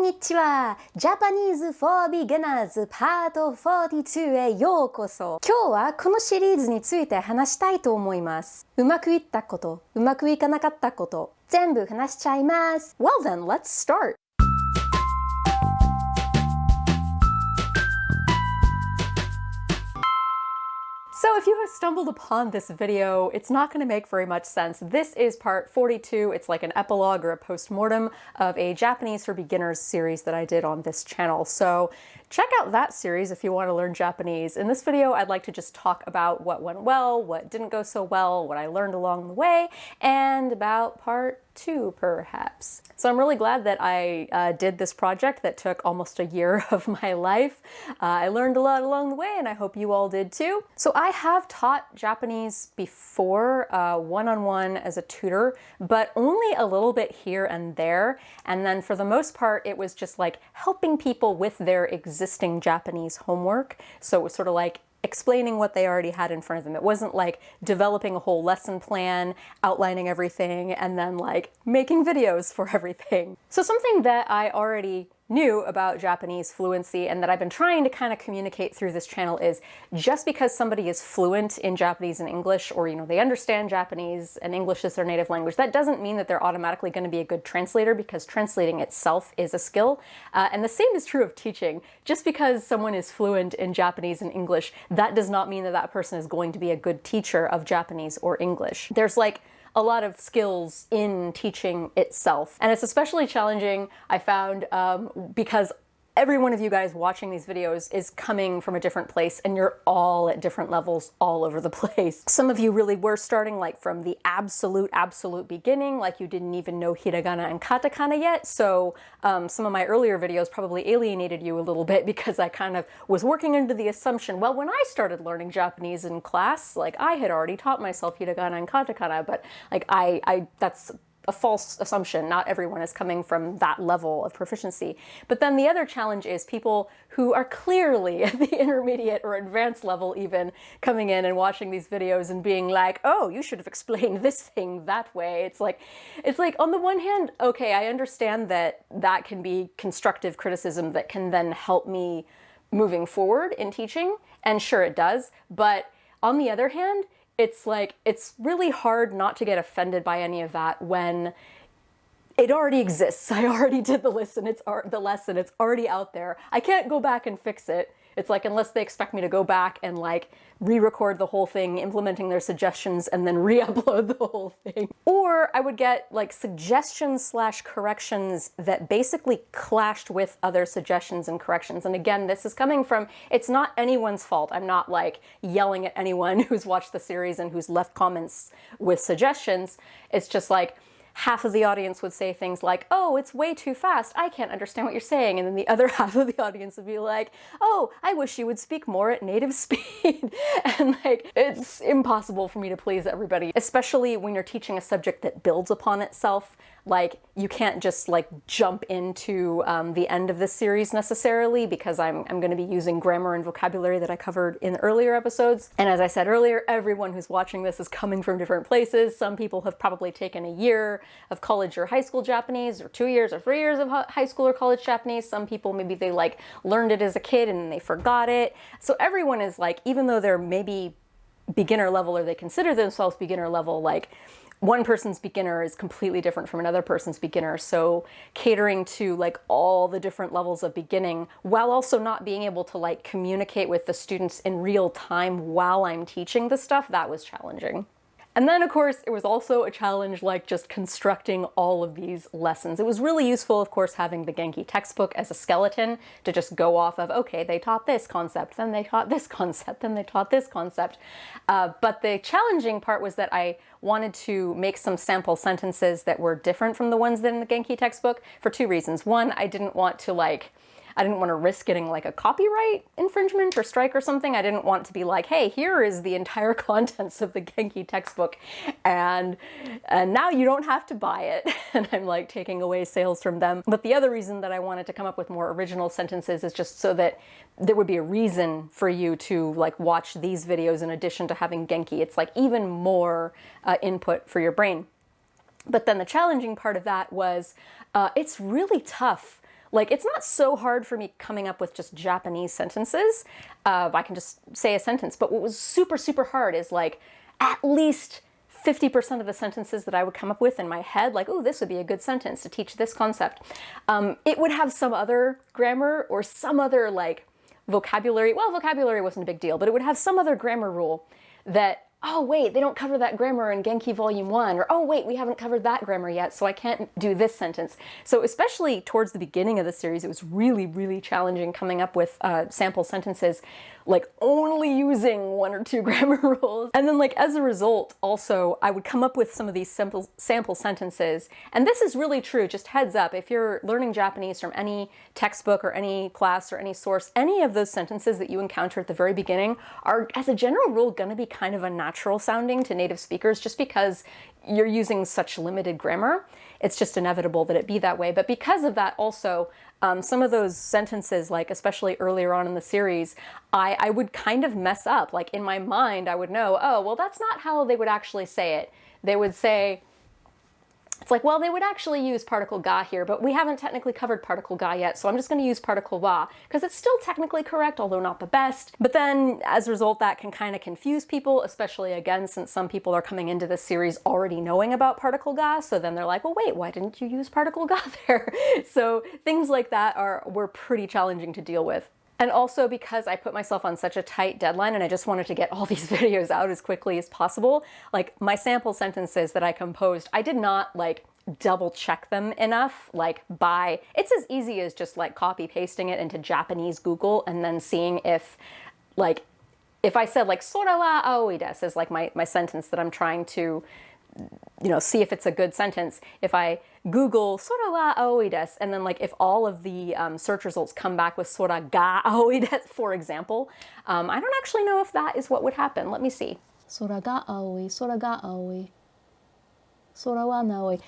にちは。Japanese for Beginners Part 42へようこそ。今日はこのシリーズについて話したいと思います。うまくいったこと、うまくいかなかったこと、全部話しちゃいます。Well then, let's start. So if you have stumbled upon this video, it's not going to make very much sense. This is part 42. It's like an epilogue or a postmortem of a Japanese for Beginners series that I did on this channel. So check out that series if you want to learn Japanese. In this video, I'd like to just talk about what went well, what didn't go so well, what I learned along the way, and about part 2 perhaps. So I'm really glad that I did this project that took almost a year of my life. I learned a lot along the way and I hope you all did too. So I have taught Japanese before one-on-one as a tutor, but only a little bit here and there. And then for the most part, it was just like helping people with their existing Japanese homework. So it was sort of like explaining what they already had in front of them. It wasn't like developing a whole lesson plan, outlining everything, and then like making videos for everything. So something that I already knew about Japanese fluency and that I've been trying to kind of communicate through this channel is just because somebody is fluent in Japanese and English, or they understand Japanese and English is their native language, that doesn't mean that they're automatically going to be a good translator, because translating itself is a skill. And the same is true of teaching. Just because someone is fluent in Japanese and English, that does not mean that that person is going to be a good teacher of Japanese or English. There's like a lot of skills in teaching itself. And it's especially challenging, I found, because every one of you guys watching these videos is coming from a different place and you're all at different levels all over the place. Some of you really were starting like from the absolute beginning, like you didn't even know hiragana and katakana yet. So some of my earlier videos probably alienated you a little bit because I kind of was working under the assumption, well, when I started learning Japanese in class, like I had already taught myself hiragana and katakana, but like that's a false assumption. Not everyone is coming from that level of proficiency. But then the other challenge is people who are clearly at the intermediate or advanced level even coming in and watching these videos and being like, oh, you should have explained this thing that way. It's like on the one hand, okay, I understand that that can be constructive criticism that can then help me moving forward in teaching, and sure it does. But on the other hand, it's like, it's really hard not to get offended by any of that when it already exists. I already did the lesson, it's already out there. I can't go back and fix it. It's like, unless they expect me to go back and like re-record the whole thing, implementing their suggestions, and then re-upload the whole thing. Or I would get like suggestions/corrections that basically clashed with other suggestions and corrections. And again, this is coming from, it's not anyone's fault. I'm not like yelling at anyone who's watched the series and who's left comments with suggestions. It's just like, half of the audience would say things like, oh, it's way too fast, I can't understand what you're saying. And then the other half of the audience would be like, oh, I wish you would speak more at native speed. And like, it's impossible for me to please everybody, especially when you're teaching a subject that builds upon itself. Like, you can't just like jump into the end of this series necessarily, because I'm going to be using grammar and vocabulary that I covered in earlier episodes. And as I said earlier, everyone who's watching this is coming from different places. Some people have probably taken a year of college or high school Japanese, or 2 years or 3 years of high school or college Japanese. Some people, maybe they like learned it as a kid and then they forgot it. So everyone is like, even though they're maybe beginner level, or they consider themselves beginner level, like one person's beginner is completely different from another person's beginner. So catering to like all the different levels of beginning, while also not being able to like communicate with the students in real time while I'm teaching the stuff, that was challenging. And then, of course, it was also a challenge like just constructing all of these lessons. It was really useful, of course, having the Genki textbook as a skeleton to just go off of, okay, they taught this concept, then they taught this concept, then they taught this concept. But the challenging part was that I wanted to make some sample sentences that were different from the ones that in the Genki textbook for 2 reasons. One, I didn't want to risk getting like a copyright infringement or strike or something. I didn't want to be like, hey, here is the entire contents of the Genki textbook, and now you don't have to buy it. And I'm like taking away sales from them. But the other reason that I wanted to come up with more original sentences is just so that there would be a reason for you to like watch these videos in addition to having Genki. It's like even more input for your brain. But then the challenging part of that was it's really tough Like, it's not so hard for me coming up with just Japanese sentences. I can just say a sentence. But what was super, super hard is like at least 50% of the sentences that I would come up with in my head, like, oh, this would be a good sentence to teach this concept. It would have some other grammar or some other like vocabulary. Well, vocabulary wasn't a big deal, but it would have some other grammar rule that, oh, wait, they don't cover that grammar in Genki Volume 1, or, oh, wait, we haven't covered that grammar yet, so I can't do this sentence. So especially towards the beginning of the series, it was really, really challenging coming up with sample sentences, like only using 1 or 2 grammar rules. And then like as a result, also, I would come up with some of these sample sentences. And this is really true, just heads up, if you're learning Japanese from any textbook or any class or any source, any of those sentences that you encounter at the very beginning are, as a general rule, gonna be kind of unnatural sounding to native speakers just because you're using such limited grammar. It's just inevitable that it be that way. But because of that also, some of those sentences, like especially earlier on in the series, I would kind of mess up. Like in my mind, I would know, oh, well, that's not how they would actually say it. They would say, it's like, well, they would actually use particle ga here, but we haven't technically covered particle ga yet, so I'm just going to use particle wa, because it's still technically correct, although not the best. But then, as a result, that can kind of confuse people, especially, again, since some people are coming into this series already knowing about particle ga, so then they're like, well, wait, why didn't you use particle ga there? So things like that were pretty challenging to deal with. And also because I put myself on such a tight deadline and I just wanted to get all these videos out as quickly as possible, like my sample sentences that I composed, I did not like double check them enough, like it's as easy as just like copy pasting it into Japanese Google and then seeing if I said like sora wa aoi desu is like my sentence that I'm trying to, you know, see if it's a good sentence. If I Google sora wa aoi desu, and then like if all of the search results come back with sora ga aoi desu, for example, I don't actually know if that is what would happen. Let me see. Sora ga aoi, sora ga aoi, sora wa naoi.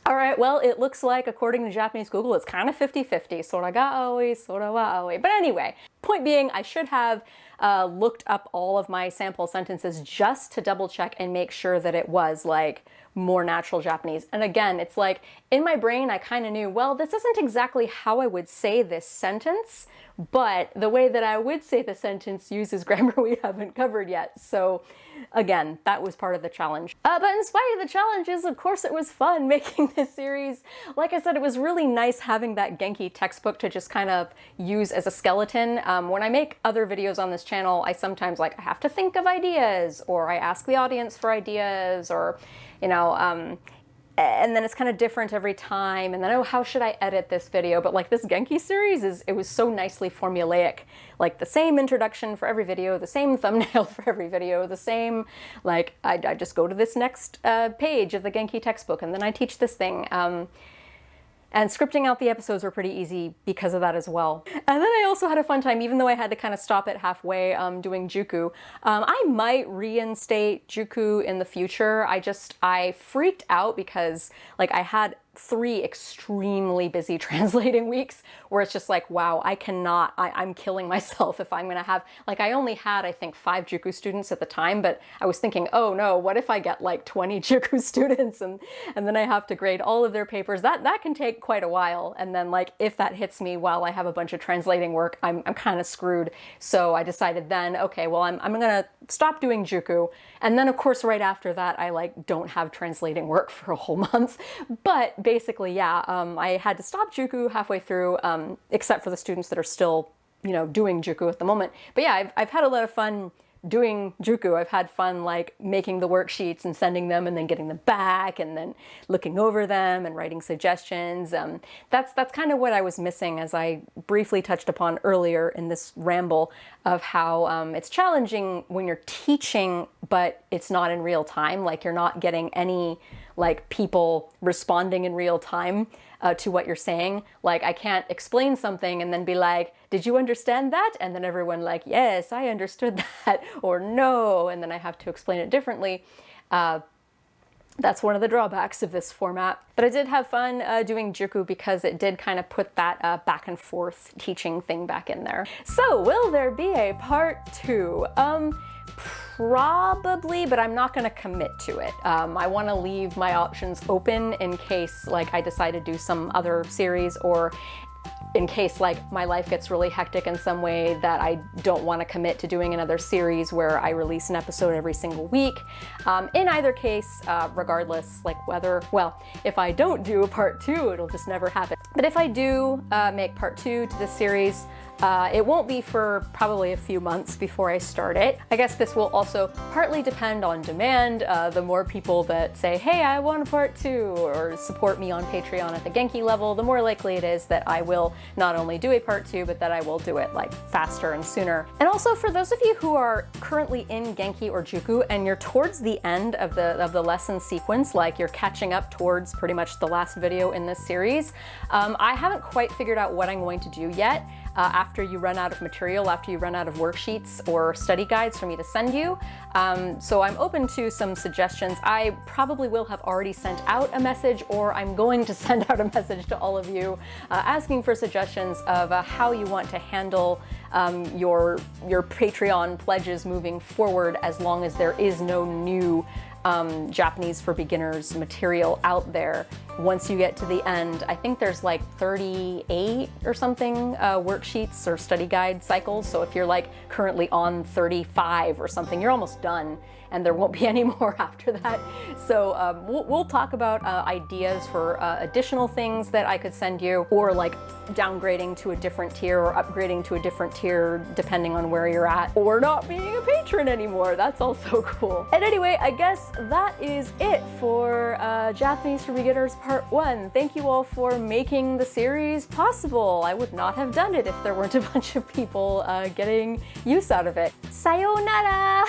All right, well, it looks like, according to Japanese Google, it's kind of 50-50. Sora ga aoi, sora wa aoi. But anyway, point being, I should have looked up all of my sample sentences just to double check and make sure that it was like more natural Japanese. And again, it's like in my brain, I kind of knew, well, this isn't exactly how I would say this sentence, but the way that I would say the sentence uses grammar we haven't covered yet. So again, that was part of the challenge. But in spite of the challenges, of course, it was fun making this series. Like I said, it was really nice having that Genki textbook to just kind of use as a skeleton. When I make other videos on this channel, I sometimes I have to think of ideas, or I ask the audience for ideas, or, you know, and then it's kind of different every time. And then, oh, how should I edit this video? But like this Genki series it was so nicely formulaic. Like the same introduction for every video, the same thumbnail for every video, the same, like I just go to this next page of the Genki textbook and then I teach this thing. And scripting out the episodes were pretty easy because of that as well. And then I also had a fun time, even though I had to kind of stop it halfway doing Juku. I might reinstate Juku in the future. I freaked out because like I had 3 extremely busy translating weeks where it's just like, wow, I'm killing myself if I'm gonna have, like I only had, I think 5 Juku students at the time, but I was thinking, oh no, what if I get like 20 Juku students and then I have to grade all of their papers? That can take quite a while. And then like, if that hits me while I have a bunch of translating work, I'm kind of screwed. So I decided then, okay, well, I'm gonna stop doing Juku. And then of course, right after that, I like don't have translating work for a whole month. But basically, yeah, I had to stop Juku halfway through, except for the students that are still, you know, doing Juku at the moment. But yeah, I've had a lot of fun doing Juku. I've had fun like making the worksheets and sending them and then getting them back and then looking over them and writing suggestions. That's kind of what I was missing, as I briefly touched upon earlier in this ramble, of how it's challenging when you're teaching, but it's not in real time. Like you're not getting any like people responding in real time to what you're saying. Like I can't explain something and then be like, did you understand that? And then everyone like, yes, I understood that, or no, and then I have to explain it differently. That's one of the drawbacks of this format. But I did have fun doing Juku because it did kind of put that back and forth teaching thing back in there. So will there be a part 2? Probably, but I'm not going to commit to it. I want to leave my options open in case like I decide to do some other series, or in case like my life gets really hectic in some way that I don't want to commit to doing another series where I release an episode every single week. In either case, regardless, like whether, well, if I don't do a part 2, it'll just never happen. But if I do make part 2 to this series, it won't be for probably a few months before I start it. I guess this will also partly depend on demand. The more people that say, hey, I want a part 2, or support me on Patreon at the Genki level, the more likely it is that I will not only do a part 2, but that I will do it like faster and sooner. And also for those of you who are currently in Genki or Juku and you're towards the end of the lesson sequence, like you're catching up towards pretty much the last video in this series, I haven't quite figured out what I'm going to do yet. After you run out of material, after you run out of worksheets or study guides for me to send you. So I'm open to some suggestions. I probably will have already sent out a message, or I'm going to send out a message to all of you asking for suggestions of how you want to handle your Patreon pledges moving forward, as long as there is no new Japanese for beginners material out there. Once you get to the end, I think there's like 38 or something worksheets or study guide cycles. So if you're like currently on 35 or something, you're almost done, and there won't be any more after that. So we'll talk about ideas for additional things that I could send you, or like downgrading to a different tier or upgrading to a different tier depending on where you're at, or not being a patron anymore. That's also cool. And anyway, I guess that is it for Japanese for Beginners Part 1. Thank you all for making the series possible. I would not have done it if there weren't a bunch of people getting use out of it. Sayonara!